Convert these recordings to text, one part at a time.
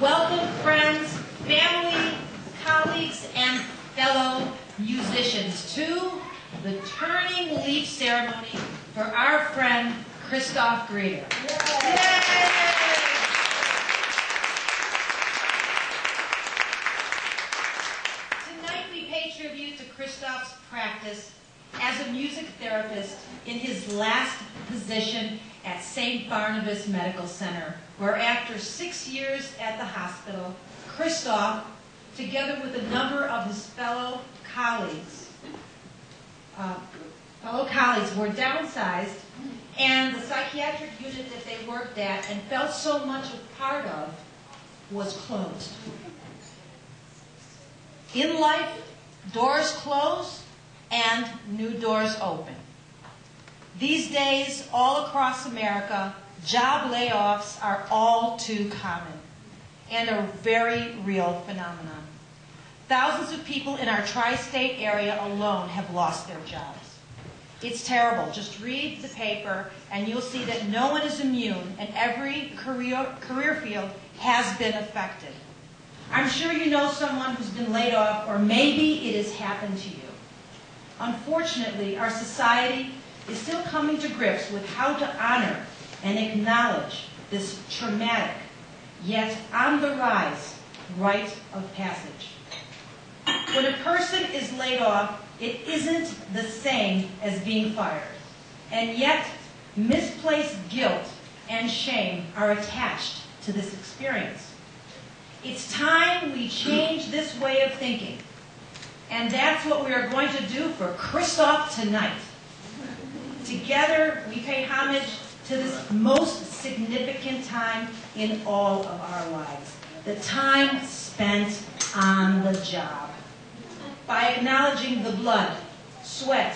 Welcome, friends, family, colleagues, and fellow musicians to the turning leaf ceremony for our friend Christoph Greder. Tonight we pay tribute to Christoph's practice as a music therapist in his last position at St. Barnabas Medical Center, where after 6 years at the hospital, Christoph, together with a number of his fellow colleagues were downsized, and the psychiatric unit that they worked at and felt so much a part of was closed. In life, doors close and new doors open. These days, all across America, job layoffs are all too common and a very real phenomenon. Thousands of people in our tri-state area alone have lost their jobs. It's terrible. Just read the paper and you'll see that no one is immune and every career field has been affected. I'm sure you know someone who's been laid off, or maybe it has happened to you. Unfortunately, our society is still coming to grips with how to honor and acknowledge this traumatic, yet on the rise, rite of passage. When a person is laid off, it isn't the same as being fired. And yet, misplaced guilt and shame are attached to this experience. It's time we change this way of thinking. And that's what we are going to do for Christoph tonight. Together, we pay homage to this most significant time in all of our lives, the time spent on the job. By acknowledging the blood, sweat,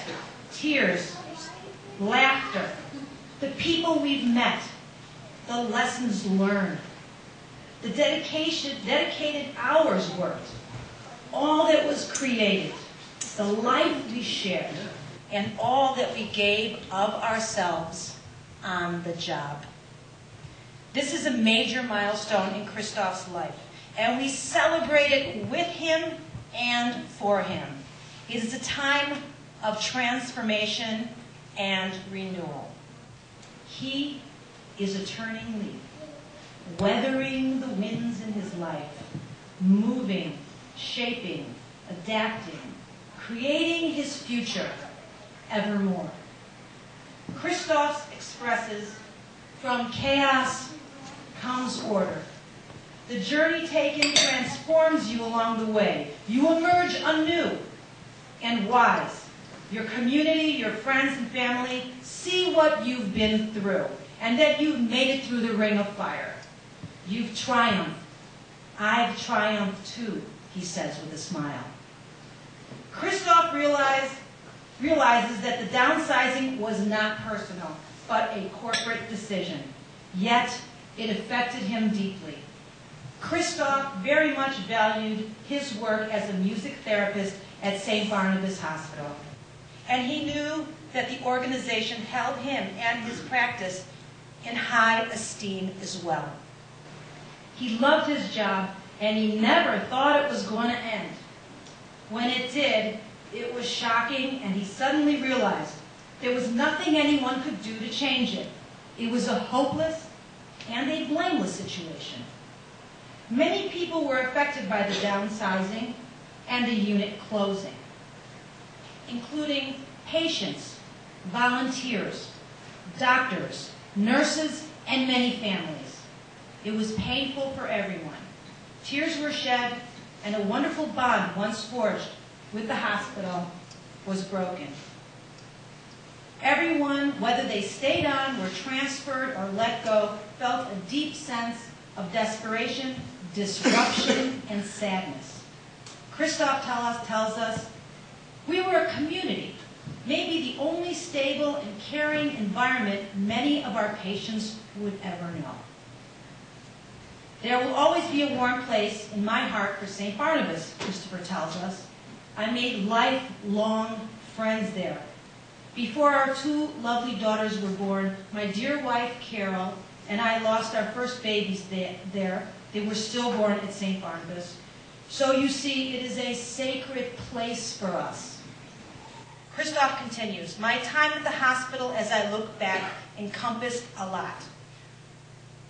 tears, laughter, the people we've met, the lessons learned, the dedicated hours worked, all that was created, the life we shared, and all that we gave of ourselves on the job. This is a major milestone in Christoph's life, and we celebrate it with him and for him. It is a time of transformation and renewal. He is a turning leaf, weathering the winds in his life, moving, shaping, adapting, creating his future evermore. Christoph expresses, from chaos comes order. The journey taken transforms you along the way. You emerge anew and wise. Your community, your friends and family see what you've been through and that you've made it through the ring of fire. You've triumphed. I've triumphed too, he says with a smile. Christoph realizes that the downsizing was not personal, but a corporate decision. Yet, it affected him deeply. Christoph very much valued his work as a music therapist at St. Barnabas Hospital. And he knew that the organization held him and his practice in high esteem as well. He loved his job, and he never thought it was going to end. When it did, it was shocking, and he suddenly realized there was nothing anyone could do to change it. It was a hopeless and a blameless situation. Many people were affected by the downsizing and the unit closing, including patients, volunteers, doctors, nurses, and many families. It was painful for everyone. Tears were shed, and a wonderful bond once forged with the hospital was broken. Everyone, whether they stayed on, were transferred, or let go, felt a deep sense of desperation, disruption, and sadness. Christoph tells us, we were a community, maybe the only stable and caring environment many of our patients would ever know. There will always be a warm place in my heart for St. Barnabas, Christopher tells us. I made lifelong friends there. Before our two lovely daughters were born, my dear wife, Carol, and I lost our first babies there. They were stillborn at St. Barnabas. So you see, it is a sacred place for us. Christoph continues, my time at the hospital, as I look back, encompassed a lot.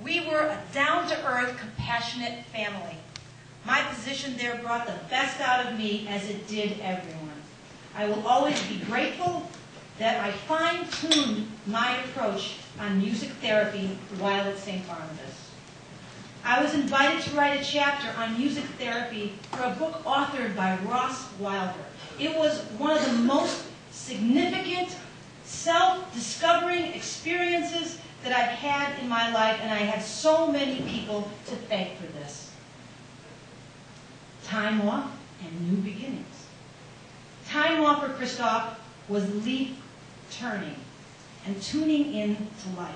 We were a down-to-earth, compassionate family. My position there brought the best out of me as it did everyone. I will always be grateful that I fine-tuned my approach on music therapy while at St. Barnabas. I was invited to write a chapter on music therapy for a book authored by Ross Wilder. It was one of the most significant self-discovering experiences that I've had in my life, and I had so many people to thank for this. Time off and new beginnings. Time off for Christoph was leaf turning and tuning in to life.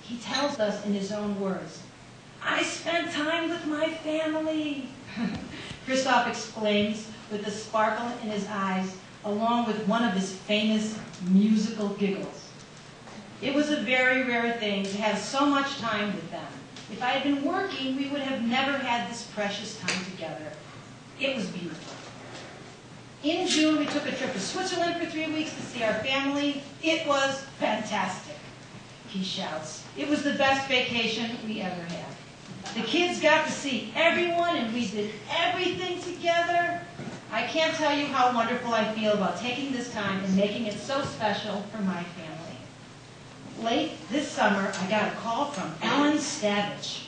He tells us in his own words, I spent time with my family. Christoph explains with a sparkle in his eyes, along with one of his famous musical giggles. It was a very rare thing to have so much time with them. If I had been working, we would have never had this precious time together. It was beautiful. In June, we took a trip to Switzerland for 3 weeks to see our family. It was fantastic, he shouts. It was the best vacation we ever had. The kids got to see everyone, and we did everything together. I can't tell you how wonderful I feel about taking this time and making it so special for my family. Late this summer, I got a call from Ellen Stavich,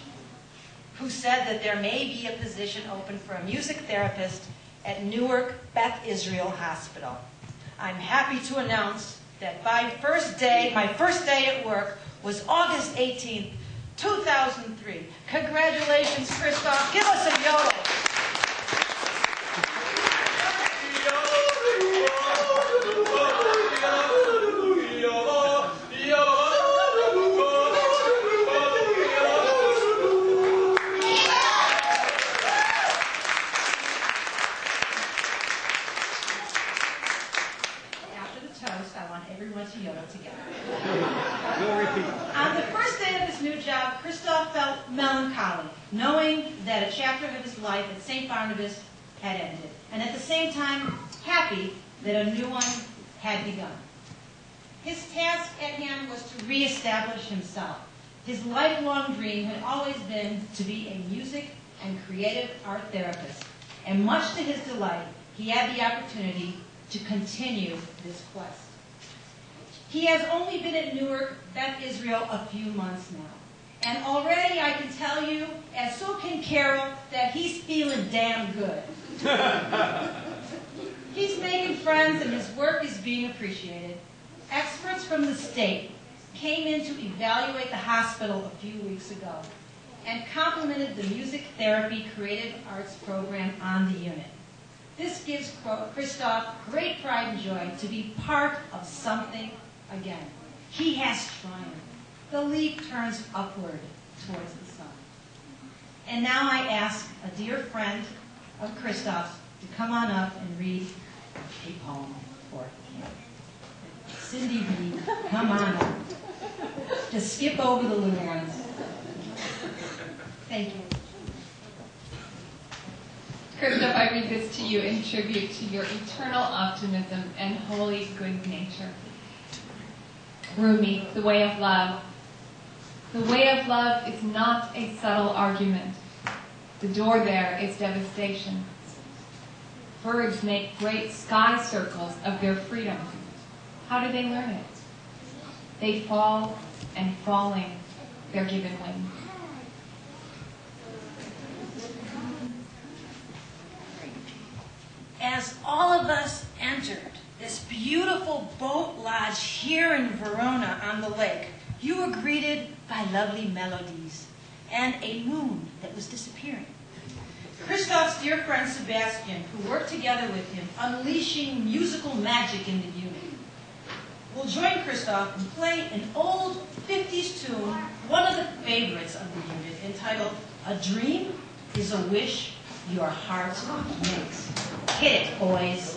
who said that there may be a position open for a music therapist at Newark Beth Israel Hospital. I'm happy to announce that my first day at work was August 18th, 2003. Congratulations, Christoph. Give us a yodel. I want everyone to yodel together. On the first day of his new job, Christoph felt melancholy, knowing that a chapter of his life at St. Barnabas had ended, and at the same time, happy that a new one had begun. His task at hand was to reestablish himself. His lifelong dream had always been to be a music and creative art therapist, and much to his delight, he had the opportunity to continue this quest. He has only been at Newark Beth Israel a few months now. And already I can tell you, as so can Carol, that he's feeling damn good. He's making friends and his work is being appreciated. Experts from the state came in to evaluate the hospital a few weeks ago and complimented the music therapy creative arts program on the unit. This gives Christoph great pride and joy to be part of something again. He has triumphed. The leaf turns upward towards the sun. And now I ask a dear friend of Christoph's to come on up and read a poem for him. Cindy Reed, come on up. Just skip over the little ones. Thank you. Christoph, I read this to you in tribute to your eternal optimism and holy good nature. Rumi, the way of love. The way of love is not a subtle argument. The door there is devastation. Birds make great sky circles of their freedom. How do they learn it? They fall, and falling, they're given wings. As all of us entered this beautiful boat lodge here in Verona on the lake, you were greeted by lovely melodies and a moon that was disappearing. Christoph's dear friend Sebastian, who worked together with him, unleashing musical magic in the unit, will join Christoph and play an old 50s tune, one of the favorites of the unit, entitled "A Dream is a Wish Your Heart Makes." Hit it, boys.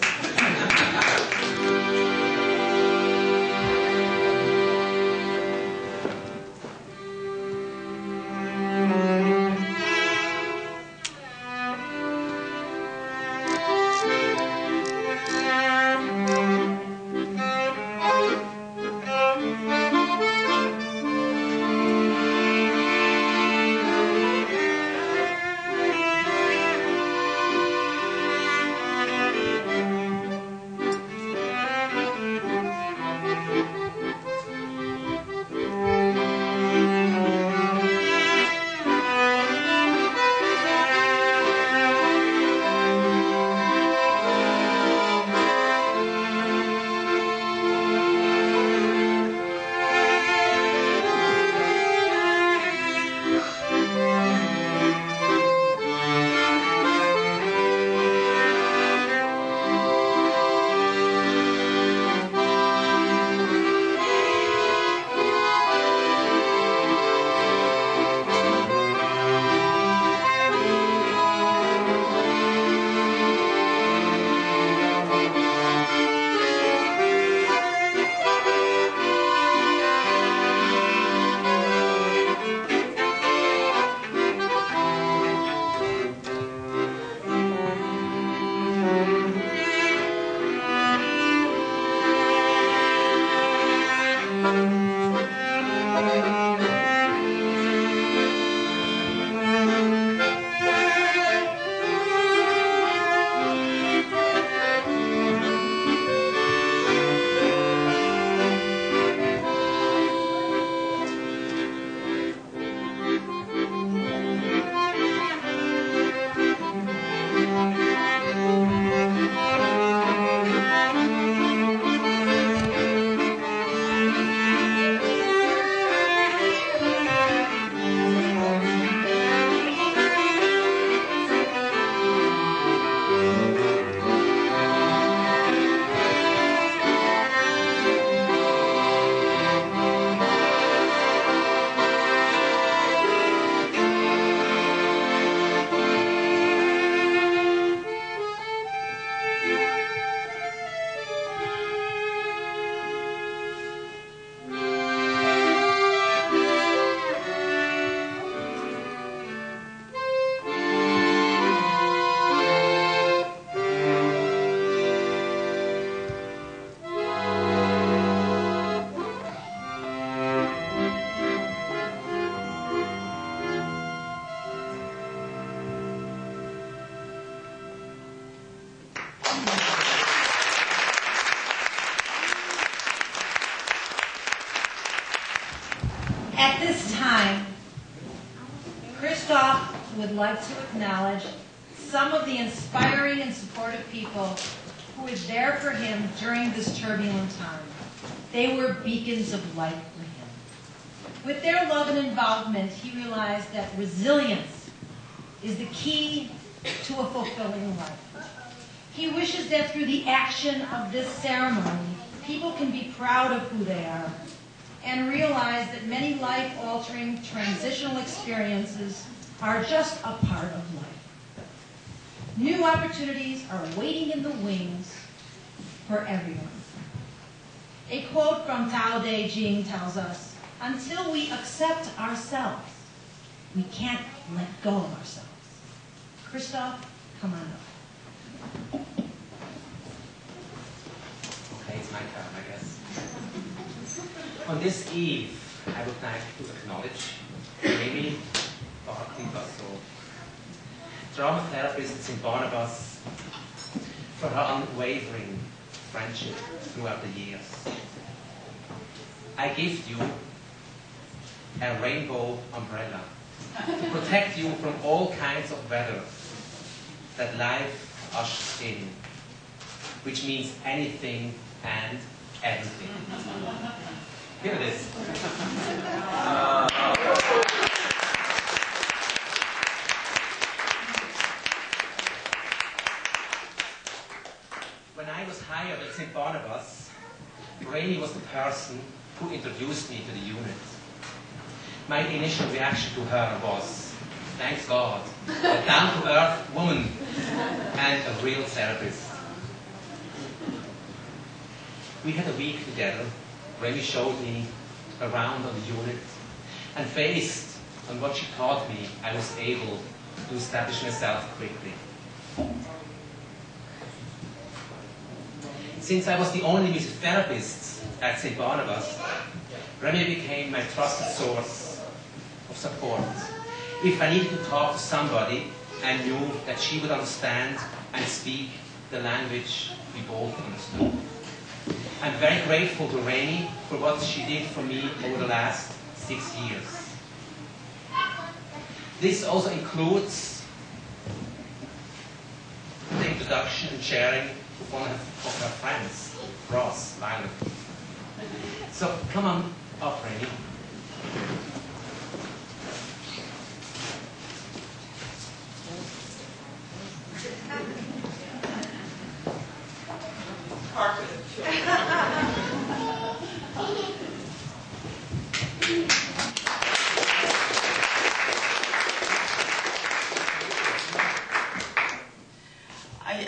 Christoph would like to acknowledge some of the inspiring and supportive people who were there for him during this turbulent time. They were beacons of light for him. With their love and involvement, he realized that resilience is the key to a fulfilling life. He wishes that through the action of this ceremony, people can be proud of who they are and realize that many life-altering transitional experiences are just a part of life. New opportunities are waiting in the wings for everyone. A quote from Tao Te Ching tells us, "Until we accept ourselves, we can't let go of ourselves." Christoph, come on up. Okay, it's my turn, I guess. On this eve, I would like to acknowledge Amy Barkley-Basso, drama therapist St. Barnabas, for her unwavering friendship throughout the years. I gift you a rainbow umbrella to protect you from all kinds of weather that life ushers in, which means anything and everything. Here it is. When I was hired at St. Barnabas, Rainey was the person who introduced me to the unit. My initial reaction to her was, thanks God, a down-to-earth woman and a real therapist. We had a week together. Rainey showed me around on the unit, and based on what she taught me, I was able to establish myself quickly. Since I was the only music therapist at St. Barnabas, Remy became my trusted source of support. If I needed to talk to somebody, I knew that she would understand and speak the language we both understood. I'm very grateful to Rainey for what she did for me over the last 6 years. This also includes the introduction and sharing of one of her friends, Ross Violet. So come on up, Rainey.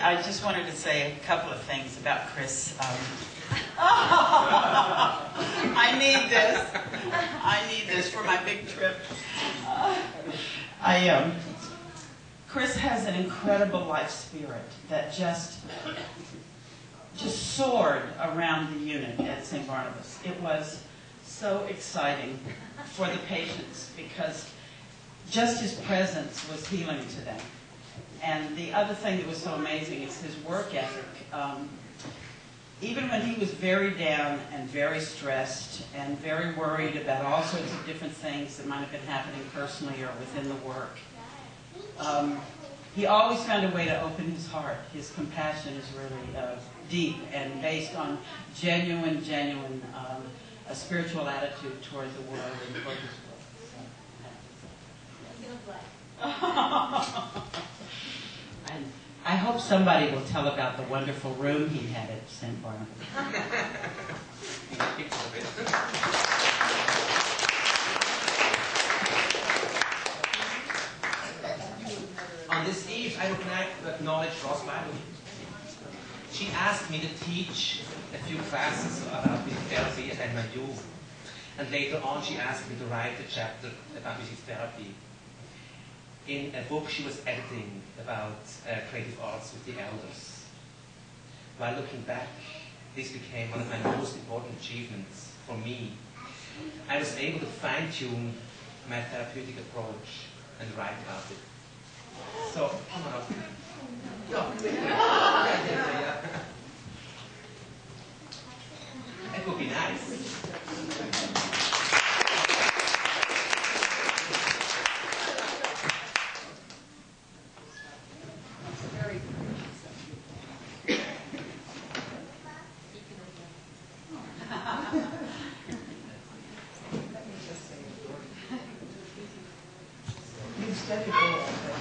I just wanted to say a couple of things about Chris. I need this. I need this for my big trip. Chris has an incredible life spirit that just soared around the unit at St. Barnabas. It was so exciting for the patients because just his presence was healing to them. And the other thing that was so amazing is his work ethic. Even when he was very down and very stressed and very worried about all sorts of different things that might have been happening personally or within the work, he always found a way to open his heart. His compassion is really deep and based on genuine a spiritual attitude toward the world and toward his work. And I hope somebody will tell about the wonderful room he had at St. Barnabas. On this eve, I would like to acknowledge Ross Violet. She asked me to teach a few classes about music therapy at NYU. And later on, she asked me to write a chapter about music therapy in a book she was editing about creative arts with the elders. While looking back, this became one of my most important achievements for me. I was able to fine-tune my therapeutic approach and write about it. So, come on up. It would be nice. said it all, but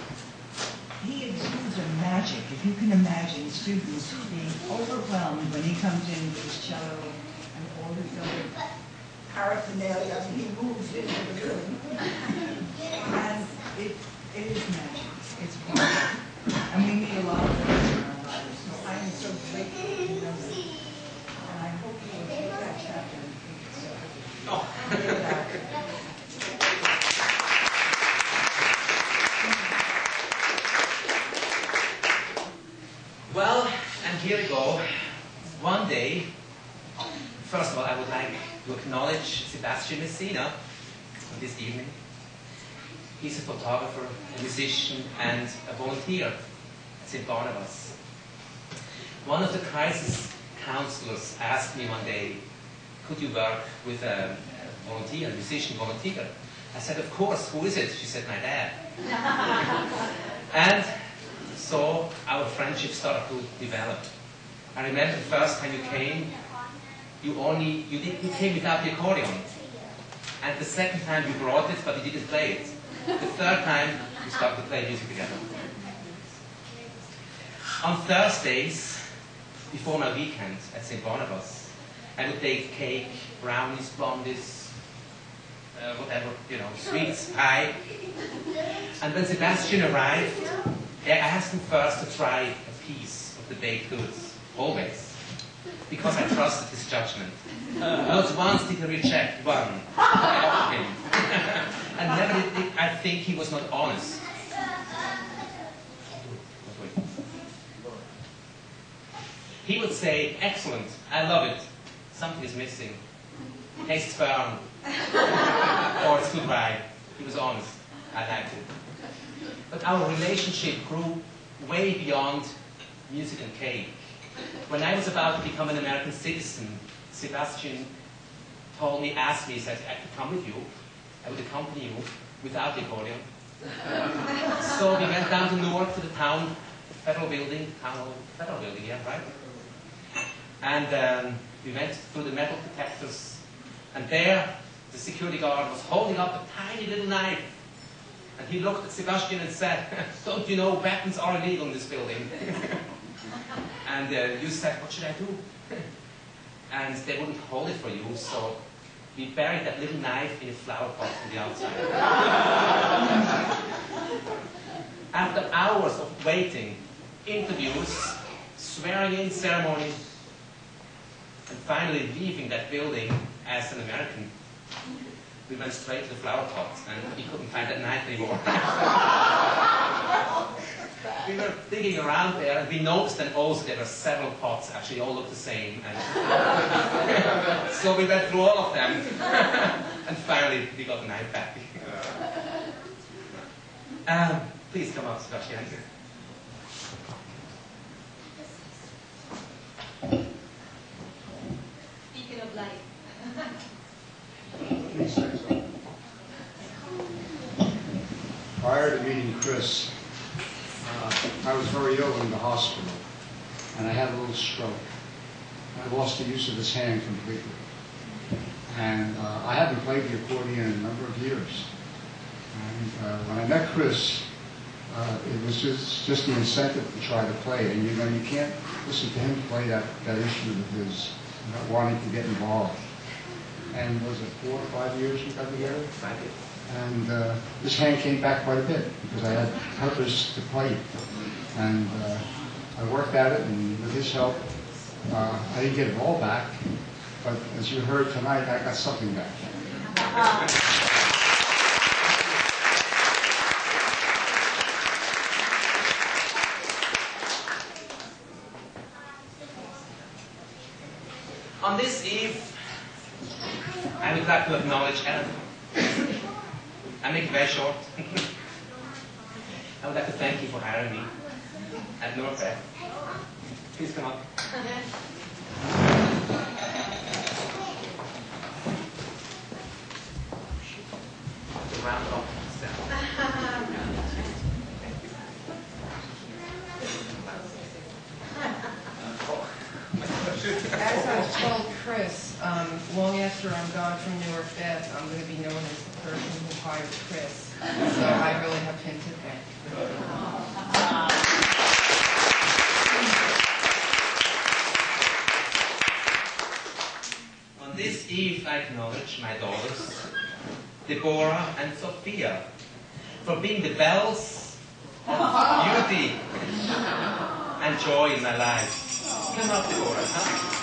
he exudes a magic. If you can imagine students being overwhelmed when he comes in with his cello and all his other paraphernalia, and he moves into the room. And it is magic. It's wonderful. And we meet a lot of them in our lives. So I am so grateful to know them. And I hope you will take that chapter and think it's so. Oh. Well, and here we go. One day, first of all, I would like to acknowledge Sebastian Messina on this evening. He's a photographer, a musician, and a volunteer at St. Barnabas. One of the crisis counselors asked me one day, could you work with a volunteer, a musician volunteer? I said, of course, who is it? She said, my dad. And so our friendship started to develop. I remember the first time you came, you came without the accordion. And the second time you brought it, but you didn't play it. The third time, we started to play music together. On Thursdays, before my weekend at St. Barnabas, I would take cake, brownies, blondies, whatever, sweets, pie. And when Sebastian arrived, I asked him first to try a piece of the baked goods, always, because I trusted his judgment. Not once did he reject one of him. And never did I think he was not honest. He would say, excellent, I love it. Something is missing. Tastes firm. Or it's too dry. He was honest. I liked it. But our relationship grew way beyond music and cake. When I was about to become an American citizen, Sebastian asked me, he said, I could come with you. I would accompany you without the accordion. So we went down to Newark to the federal building, yeah, right? And we went through the metal detectors, and there the security guard was holding up a tiny little knife. And he looked at Sebastian and said, don't you know weapons are illegal in this building? And you said, what should I do? And they wouldn't hold it for you, so we buried that little knife in a flower pot on the outside. After hours of waiting, interviews, swearing-in ceremony, and finally leaving that building as an American, we went straight to the flower pot, and we couldn't find that knife anymore. We were digging around there, and we noticed that also there were several pots, actually all looked the same. And so we went through all of them, and finally we got the knife back. Please come up, Sebastian. Speaking of life. Please say so. Prior to meeting Chris, I was very ill in the hospital, and I had a little stroke. I lost the use of his hand completely. And I haven't played the accordion in a number of years. And when I met Chris, it was just the incentive to try to play. And you can't listen to him play that instrument of his without wanting to get involved. And was it 4 or 5 years we got together? 5 years. And this hand came back quite a bit because I had purpose to play. And I worked at it, and with his help, I didn't get it all back. But as you heard tonight, I got something back. On this eve, I would like to acknowledge Ellen. I make it very short. I would like to thank you for hiring me at Northfair. Please come up. Round it off. As I've told Chris, long after I'm gone from Newark Fed, I'm going to be known as the person who hired Chris. So I really have him to acknowledge my daughters, Deborah and Sophia, for being the bells of beauty and joy in my life. Come up, Deborah. Huh?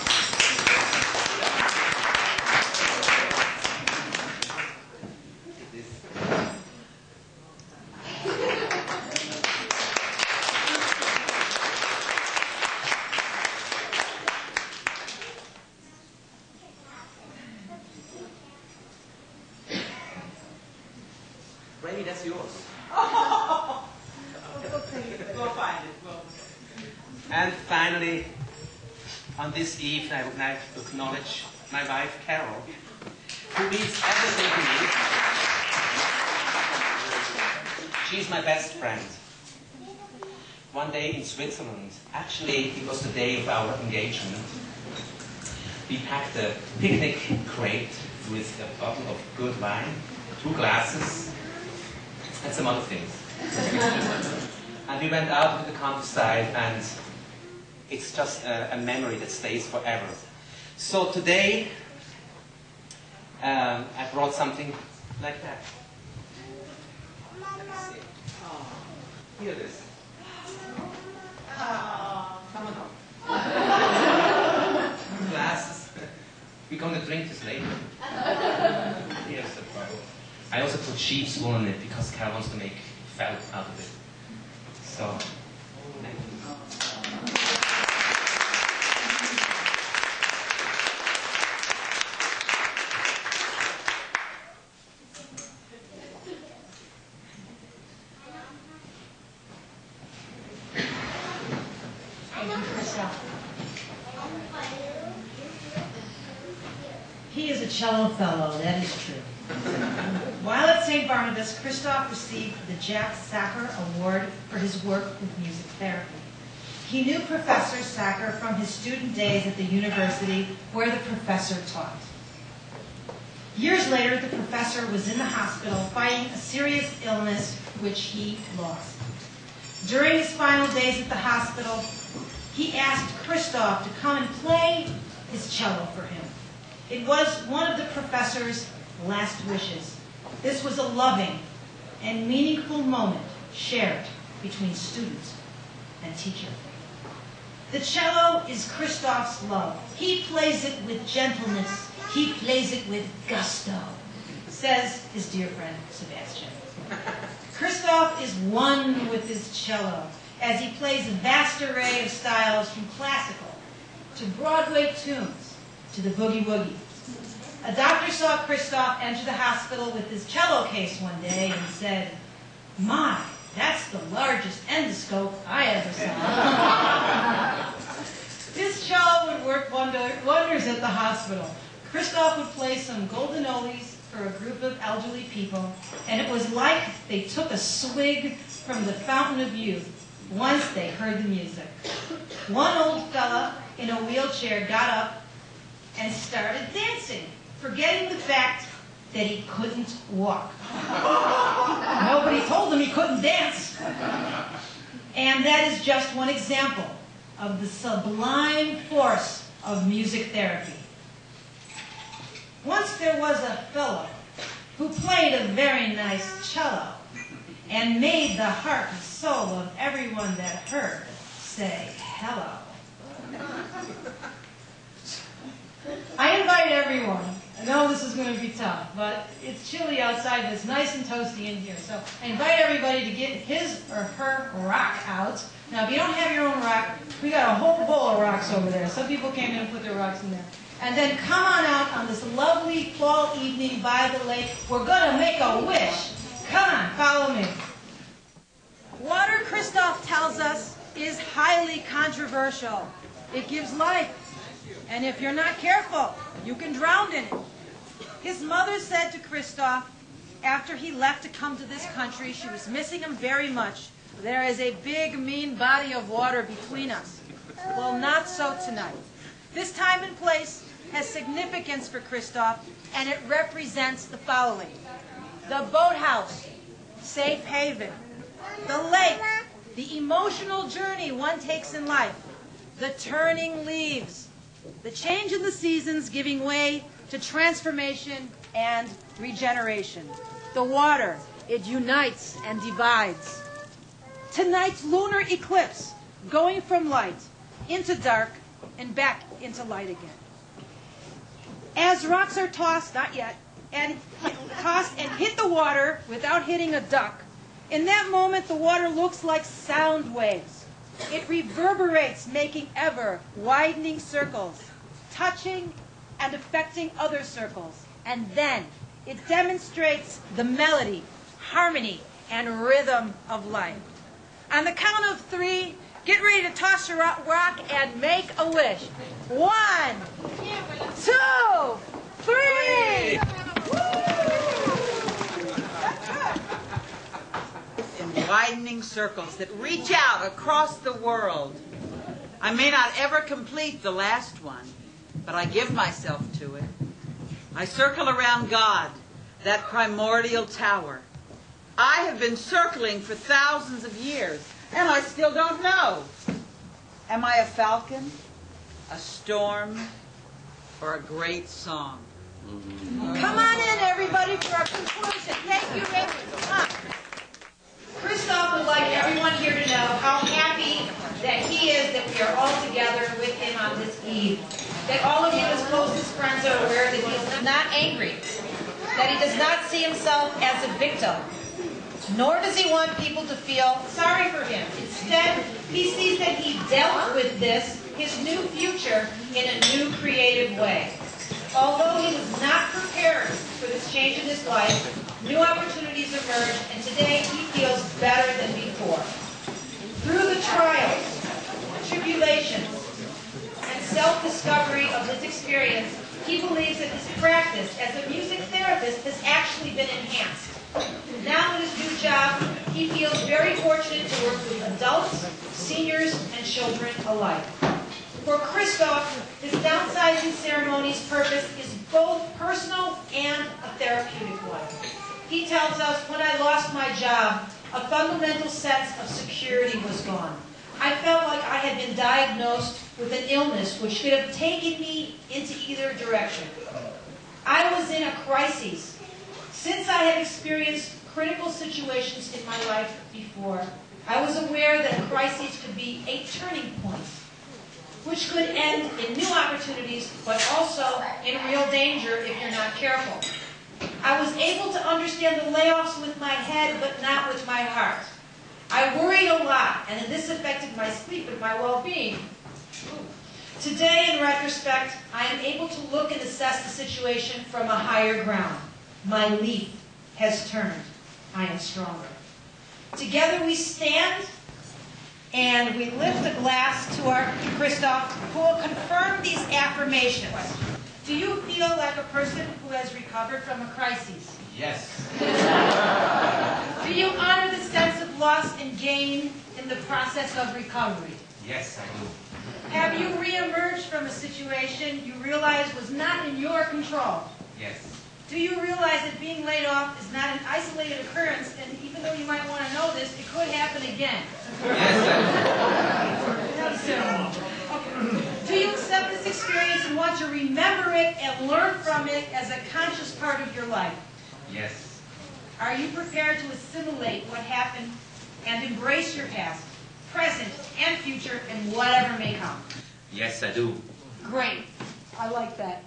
Ray, that's yours. We'll find it. And finally, on this evening, I would like to acknowledge my wife, Carol, who means everything to me. She's my best friend. One day in Switzerland, actually, it was the day of our engagement, we packed a picnic crate with a bottle of good wine, 2 glasses, and some other things. And we went out to the countryside, and it's just a memory that stays forever. So today, I brought something like that. Let me see. Here it is. Come on up. Glasses. We're going to drink this later. Here's the bottle. I also put sheep's wool in it because Carol wants to make felt out of it. So, thank you. He is a cello fellow, that is true. While at St. Barnabas, Christoph received the Jack Sacker Award for his work with music therapy. He knew Professor Sacker from his student days at the university where the professor taught. Years later, the professor was in the hospital fighting a serious illness which he lost. During his final days at the hospital, he asked Christoph to come and play his cello for him. It was one of the professor's last wishes. This was a loving and meaningful moment shared between student and teacher. The cello is Christoph's love. He plays it with gentleness. He plays it with gusto, says his dear friend Sebastian. Christoph is one with his cello as he plays a vast array of styles from classical to Broadway tunes to the boogie-woogie. A doctor saw Christoph enter the hospital with his cello case one day and said, "My, that's the largest endoscope I ever saw." This cello would work wonders at the hospital. Christoph would play some golden oldies for a group of elderly people, and it was like they took a swig from the fountain of youth once they heard the music. One old fella in a wheelchair got up and started dancing, forgetting the fact that he couldn't walk. Nobody told him he couldn't dance. And that is just one example of the sublime force of music therapy. Once there was a fellow who played a very nice cello and made the heart and soul of everyone that heard say hello. I invite everyone. I know this is going to be tough, but it's chilly outside, but it's nice and toasty in here. So I invite everybody to get his or her rock out. Now, if you don't have your own rock, we got a whole bowl of rocks over there. Some people came in and put their rocks in there. And then come on out on this lovely fall evening by the lake. We're going to make a wish. Come on, follow me. Water, Christoph tells us, is highly controversial. It gives life. And if you're not careful, you can drown in it. His mother said to Christoph, after he left to come to this country, she was missing him very much. There is a big, mean body of water between us. Well, not so tonight. This time and place has significance for Christoph, and it represents the following: the boathouse, safe haven; the lake, the emotional journey one takes in life; the turning leaves, the change in the seasons giving way to transformation and regeneration. The water, it unites and divides. Tonight's lunar eclipse, going from light into dark and back into light again. As rocks are tossed, not yet, and tossed and hit the water without hitting a duck, in that moment the water looks like sound waves. It reverberates, making ever widening circles, touching and affecting other circles. And then it demonstrates the melody, harmony, and rhythm of life. On the count of 3, get ready to toss your rock and make a wish. 1, 2, 3. In widening circles that reach out across the world. I may not ever complete the last one, but I give myself to it. I circle around God, that primordial tower. I have been circling for thousands of years, and I still don't know. Am I a falcon, a storm, or a great song? Come on in, everybody, for our conclusion. Thank you, Raymond. Christoph would like everyone here to know how happy that he is that we are all together with him on this eve. That all of you, his closest friends, are aware that he is not angry, that he does not see himself as a victim, nor does he want people to feel sorry for him. Instead, he sees that he dealt with this, his new future, in a new creative way. Although he was not prepared for this change in his life, new opportunities emerged, and today he feels better than before. Through the trials, tribulations, and self-discovery of his experience, he believes that his practice as a music therapist has actually been enhanced. Now in his new job, he feels very fortunate to work with adults, seniors, and children alike. For Christoph, his downsizing ceremony's purpose is both personal and a therapeutic one. He tells us, when I lost my job, a fundamental sense of security was gone. I felt like I had been diagnosed with an illness which could have taken me into either direction. I was in a crisis. Since I had experienced critical situations in my life before, I was aware that a crisis could be a turning point, which could end in new opportunities, but also in real danger if you're not careful. I was able to understand the layoffs with my head, but not with my heart. I worried a lot, and this affected my sleep and my well-being. Today, in retrospect, I am able to look and assess the situation from a higher ground. My leaf has turned. I am stronger. Together we stand, and we lift a glass to Christoph, who will confirm these affirmations. Do you feel like a person who has recovered from a crisis? Yes. Do you honor the sense of loss and gain in the process of recovery? Yes, I do. Have you re-emerged from a situation you realize was not in your control? Yes. Do you realize that being laid off is not an isolated occurrence, and even though you might want to know this, it could happen again? Yes, Okay. Do you accept this experience and want to remember it and learn from it as a conscious part of your life? Yes. Are you prepared to assimilate what happened and embrace your past, present, and future, and whatever may come? Yes, I do. Great. I like that.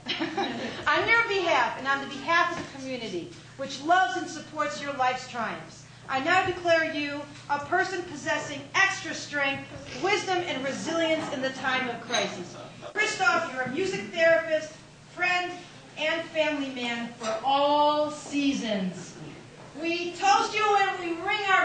On your behalf and on the behalf of the community, which loves and supports your life's triumphs, I now declare you a person possessing extra strength, wisdom, and resilience in the time of crisis. Christoph, you're a music therapist, friend, and family man for all seasons. We toast you and we ring our